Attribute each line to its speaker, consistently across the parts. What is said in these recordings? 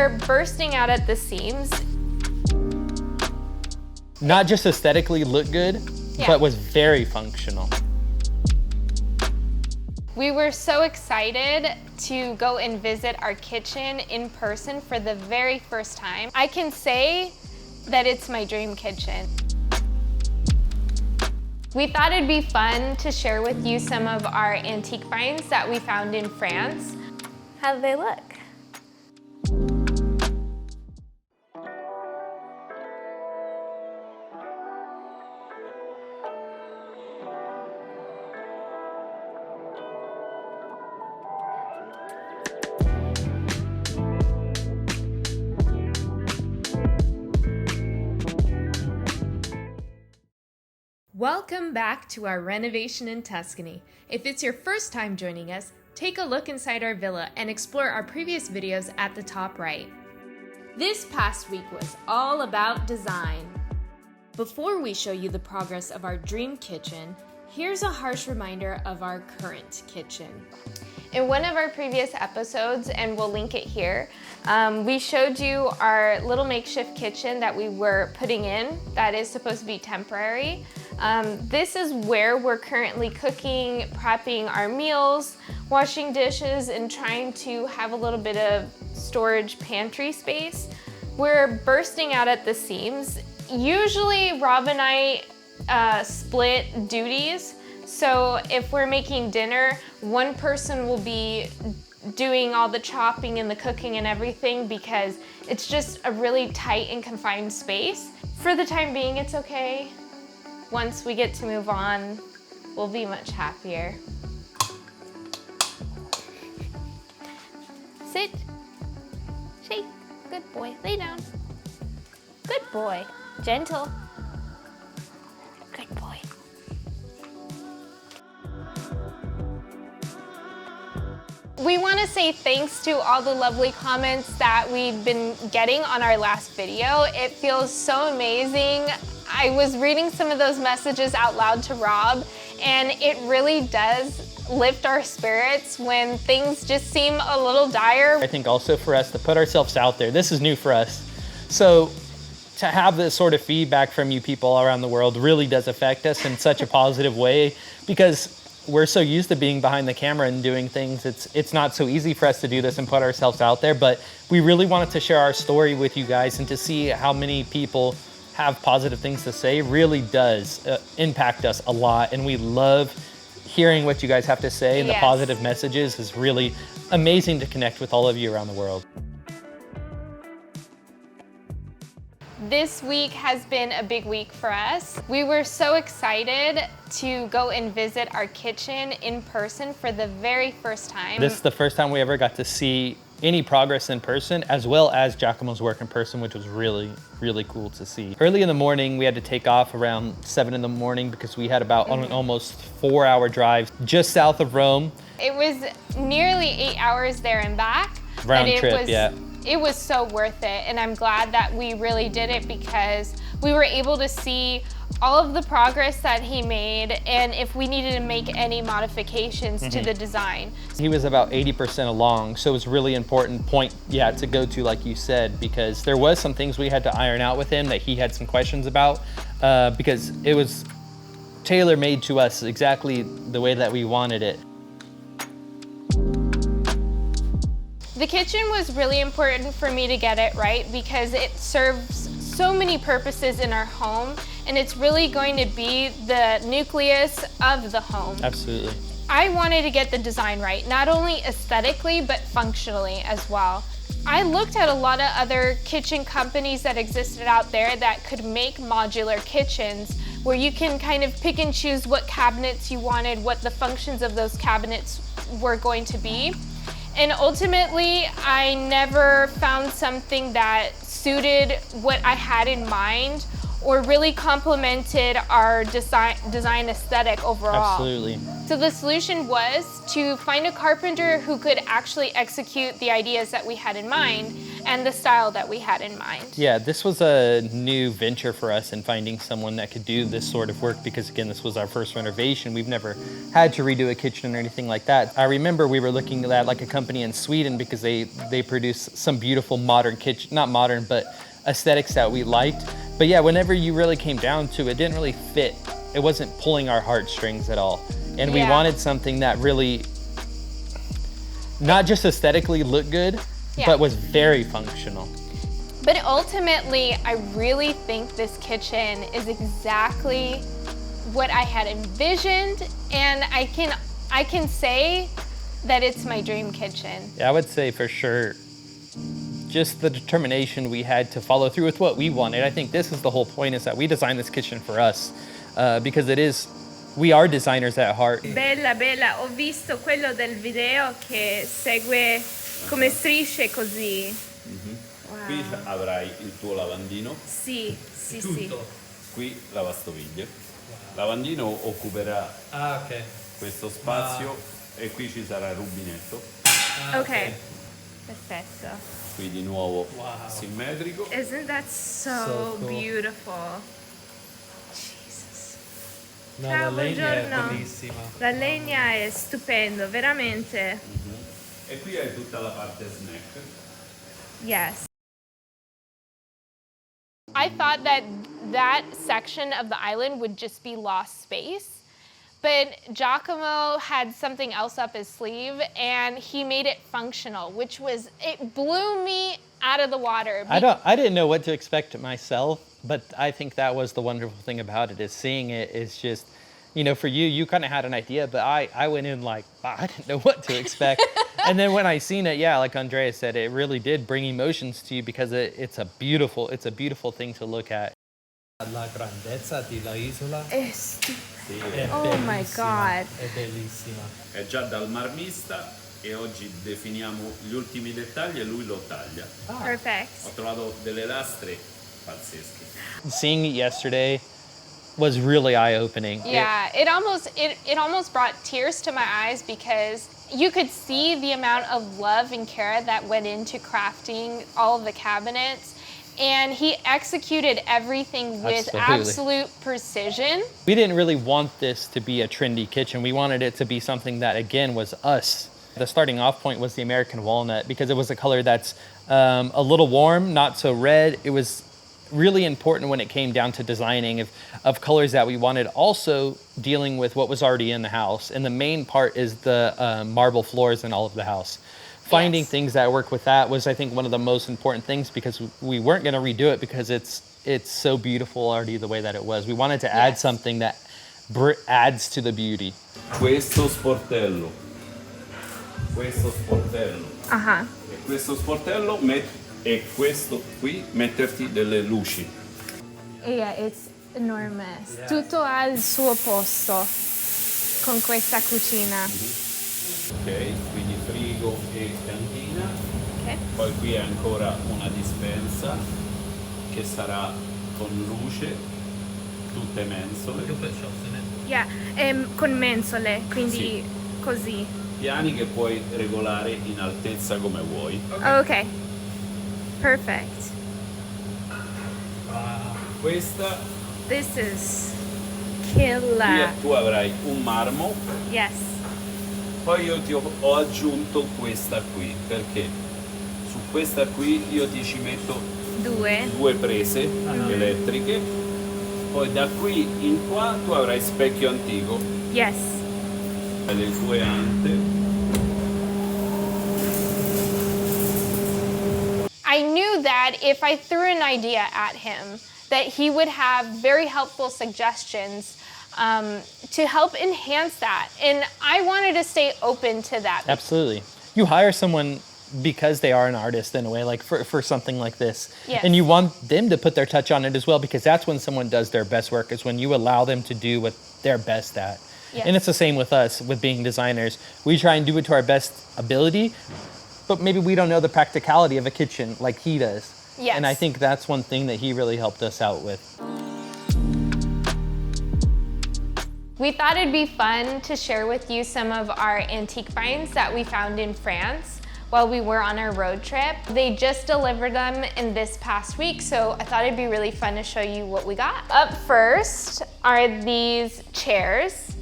Speaker 1: We're bursting out at the seams.
Speaker 2: Not just aesthetically look good, but was very functional.
Speaker 1: We were so excited to go and visit our kitchen in person for the very first time. I can say that it's my dream kitchen. We thought it'd be fun to share with you some of our antique finds that we found in France. How do they look? Welcome back to our renovation in Tuscany. If it's your first time joining us, take a look inside our villa and explore our previous videos at the top right. This past week was all about design. Before we show you the progress of our dream kitchen, here's a harsh reminder of our current kitchen. In one of our previous episodes, and we'll link it here, we showed you our little makeshift kitchen that we were putting in that is supposed to be temporary. This is where we're currently cooking, prepping our meals, washing dishes, and trying to have a little bit of storage pantry space. We're bursting out at the seams. Usually Rob and I split duties. So if we're making dinner, one person will be doing all the chopping and the cooking and everything because it's just a really tight and confined space. For the time being, it's okay. Once we get to move on, we'll be much happier. Sit, shake, good boy, lay down. Good boy, gentle, good boy. We want to say thanks to all the lovely comments that we've been getting on our last video. It feels so amazing. I was reading some of those messages out loud to Rob, and it really does lift our spirits when things just seem a little dire.
Speaker 2: I think also for us to put ourselves out there, this is new for us. So to have this sort of feedback from you people around the world really does affect us in such a positive way, because we're so used to being behind the camera and doing things. It's not so easy for us to do this and put ourselves out there, but we really wanted to share our story with you guys, and to see how many people have positive things to say really does impact us a lot. And we love hearing what you guys have to say, and the positive messages is really amazing to connect with all of you around the world.
Speaker 1: This week has been a big week for us. We were so excited to go and visit our kitchen in person for the very first time.
Speaker 2: This is the first time we ever got to see any progress in person, as well as Giacomo's work in person, which was really, really cool to see. Early in the morning, we had to take off around 7 in the morning because we had about an almost 4-hour drive just south of Rome.
Speaker 1: It was nearly 8 hours there and back.
Speaker 2: Round trip, yeah.
Speaker 1: It was so worth it, and I'm glad that we really did it because we were able to see all of the progress that he made, and if we needed to make any modifications to the design.
Speaker 2: He was about 80% along, so it was a really important point, to go to, like you said, because there was some things we had to iron out with him that he had some questions about, because it was tailor-made to us exactly the way that we wanted it.
Speaker 1: The kitchen was really important for me to get it right because it serves so many purposes in our home, and it's really going to be the nucleus of the home.
Speaker 2: Absolutely.
Speaker 1: I wanted to get the design right, not only aesthetically, but functionally as well. I looked at a lot of other kitchen companies that existed out there that could make modular kitchens where you can kind of pick and choose what cabinets you wanted, what the functions of those cabinets were going to be. And ultimately, I never found something that suited what I had in mind or really complemented our design aesthetic overall.
Speaker 2: Absolutely.
Speaker 1: So the solution was to find a carpenter who could actually execute the ideas that we had in mind and the style that we had in mind.
Speaker 2: Yeah, this was a new venture for us in finding someone that could do this sort of work because, again, this was our first renovation. We've never had to redo a kitchen or anything like that. I remember we were looking at like a company in Sweden because they produce some beautiful modern kitchen, not modern, but aesthetics that we liked. But yeah, whenever you really came down to it, it didn't really fit. It wasn't pulling our heartstrings at all. And we wanted something that really, not just aesthetically looked good, but was very functional.
Speaker 1: But ultimately, I really think this kitchen is exactly what I had envisioned, and I can say that it's my dream kitchen.
Speaker 2: Yeah, I would say for sure, just the determination we had to follow through with what we wanted. I think this is the whole point, is that we designed this kitchen for us, because we are designers at heart.
Speaker 3: Bella, bella. Ho visto quello del video che segue come strisce così. Wow.
Speaker 4: Qui avrai il tuo lavandino.
Speaker 3: Sì, sì,
Speaker 4: Tutto. Sì. Qui lavastoviglie. Lavandino occuperà questo spazio e qui ci sarà il rubinetto.
Speaker 3: Ok, perfetto.
Speaker 4: Qui di nuovo simmetrico.
Speaker 3: Isn't that so
Speaker 2: cool.
Speaker 3: Beautiful? Jesus.
Speaker 5: No,
Speaker 3: Ciao,
Speaker 5: la legna è
Speaker 3: buongiorno.
Speaker 5: bellissima.
Speaker 3: La legna è stupendo, veramente.
Speaker 4: E qui hai tutta la parte snack.
Speaker 3: Yes.
Speaker 1: I thought that section of the island would just be lost space, but Giacomo had something else up his sleeve and he made it functional, it blew me out of the water.
Speaker 2: I didn't know what to expect myself, but I think that was the wonderful thing about it, is seeing it is just, you know, for you kind of had an idea, but I went in like, wow, I didn't know what to expect. And then when I seen it, yeah, like Andrea said, it really did bring emotions to you because it's a beautiful thing to look at.
Speaker 5: La grandezza della isola
Speaker 3: È Oh my God.
Speaker 5: è bellissima.
Speaker 4: È già dal marmista e oggi definiamo gli ultimi dettagli e lui lo taglia.
Speaker 3: Perfect.
Speaker 4: Ho trovato delle lastre pazzesche.
Speaker 2: Seeing it yesterday was really eye-opening.
Speaker 1: Yeah, it almost brought tears to my eyes because you could see the amount of love and care that went into crafting all of the cabinets, and he executed everything with absolute precision.
Speaker 2: We didn't really want this to be a trendy kitchen. We wanted it to be something that, again, was us. The starting off point was the American walnut because it was a color that's a little warm, not so red. It was really important when it came down to designing of colors that we wanted, also dealing with what was already in the house. And the main part is the marble floors in all of the house. Finding things that work with that was, I think, one of the most important things because we weren't going to redo it because it's so beautiful already the way that it was. We wanted to add something that adds to the beauty.
Speaker 4: Questo sportello.
Speaker 3: Uh-huh.
Speaker 4: E questo sportello e questo qui metterti delle luci.
Speaker 3: Yeah, it's enormous. Tutto ha il suo posto con questa cucina.
Speaker 4: Ok, quindi frigo e cantina.
Speaker 3: Ok.
Speaker 4: Poi qui è ancora una dispensa che sarà con luce, tutte mensole.
Speaker 3: Yeah, con mensole, quindi così.
Speaker 4: Piani che puoi regolare in altezza come vuoi.
Speaker 3: Ok. Perfect.
Speaker 4: Questa,
Speaker 3: This is
Speaker 4: qui
Speaker 3: killer.
Speaker 4: tu avrai un marmo.
Speaker 3: Yes.
Speaker 4: Poi io ti ho aggiunto questa qui, perché su questa qui io ti ci metto due prese elettriche. Poi da qui in qua tu avrai specchio antico.
Speaker 3: Yes.
Speaker 4: Del tue ante.
Speaker 1: I knew that if I threw an idea at him, that he would have very helpful suggestions to help enhance that. And I wanted to stay open to that.
Speaker 2: Absolutely. You hire someone because they are an artist in a way, like for something like this.
Speaker 1: Yes.
Speaker 2: And you want them to put their touch on it as well, because that's when someone does their best work, is when you allow them to do what they're best at.
Speaker 1: Yes.
Speaker 2: And it's the same with us, with being designers. We try and do it to our best ability, but maybe we don't know the practicality of a kitchen like he does.
Speaker 1: Yes.
Speaker 2: And I think that's one thing that he really helped us out with.
Speaker 1: We thought it'd be fun to share with you some of our antique finds that we found in France while we were on our road trip. They just delivered them in this past week, so I thought it'd be really fun to show you what we got. Up first are these chairs,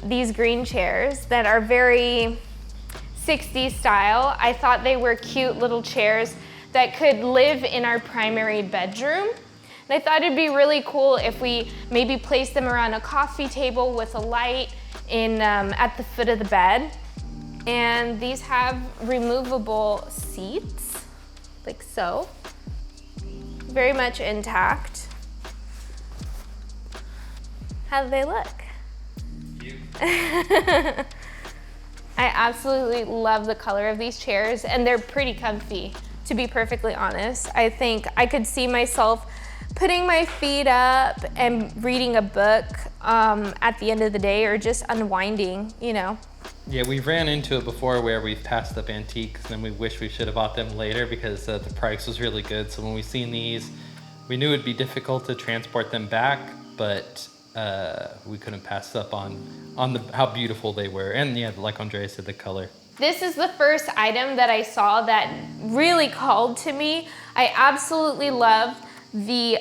Speaker 1: these green chairs that are very 60s style. I thought they were cute little chairs that could live in our primary bedroom. And I thought it'd be really cool if we maybe placed them around a coffee table with a light at the foot of the bed. And these have removable seats, like so. Very much intact. How do they look?
Speaker 2: Cute.
Speaker 1: I absolutely love the color of these chairs, and they're pretty comfy, to be perfectly honest. I think I could see myself putting my feet up and reading a book at the end of the day, or just unwinding, you know.
Speaker 2: Yeah, we ran into it before where we've passed up antiques and we wish we should have bought them later because the price was really good. So when we seen these, we knew it'd be difficult to transport them back, but we couldn't pass up on how beautiful they were. And yeah, like Andrea said, the color.
Speaker 1: This is the first item that I saw that really called to me. I absolutely love the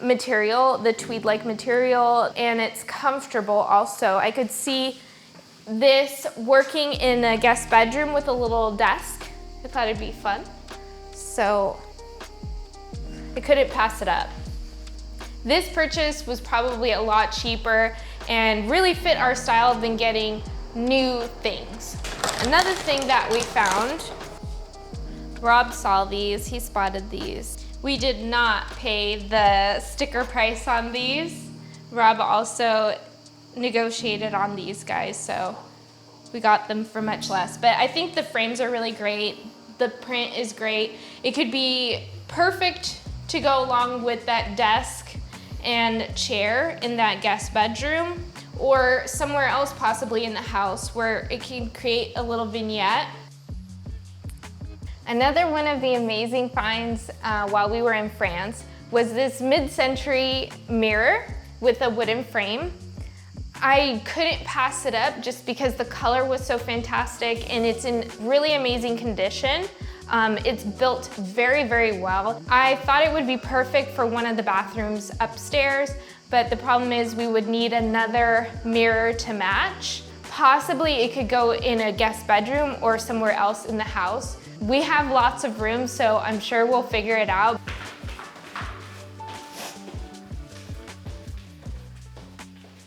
Speaker 1: material, the tweed-like material, and it's comfortable also. I could see this working in a guest bedroom with a little desk. I thought it'd be fun. So I couldn't pass it up. This purchase was probably a lot cheaper and really fit our style than getting new things. Another thing that we found, Rob saw these, he spotted these. We did not pay the sticker price on these. Rob also negotiated on these guys, so we got them for much less. But I think the frames are really great. The print is great. It could be perfect to go along with that desk and chair in that guest bedroom, or somewhere else possibly in the house where it can create a little vignette. Another one of the amazing finds while we were in France was this mid-century mirror with a wooden frame. I couldn't pass it up just because the color was so fantastic and it's in really amazing condition. It's built very, very well. I thought it would be perfect for one of the bathrooms upstairs, but the problem is we would need another mirror to match. Possibly it could go in a guest bedroom or somewhere else in the house. We have lots of room, so I'm sure we'll figure it out.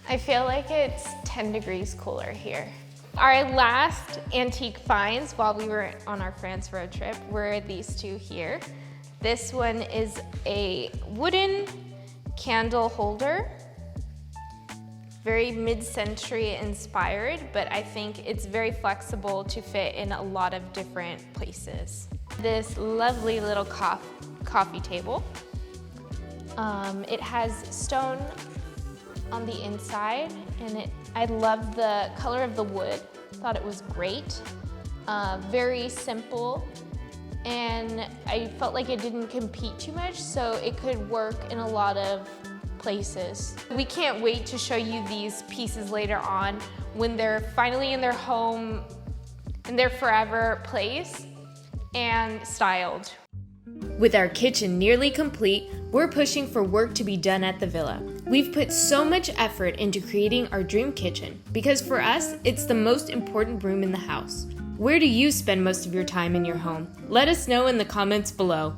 Speaker 1: I feel like it's 10 degrees cooler here. Our last antique finds while we were on our France road trip were these two here. This one is a wooden candle holder, very mid-century inspired, but I think it's very flexible to fit in a lot of different places. This lovely little coffee table. It has stone on the inside, and I love the color of the wood. Thought it was great. Very simple, and I felt like it didn't compete too much, so it could work in a lot of places. We can't wait to show you these pieces later on when they're finally in their home, in their forever place, and styled. With our kitchen nearly complete, we're pushing for work to be done at the villa. We've put so much effort into creating our dream kitchen because for us, it's the most important room in the house. Where do you spend most of your time in your home? Let us know in the comments below.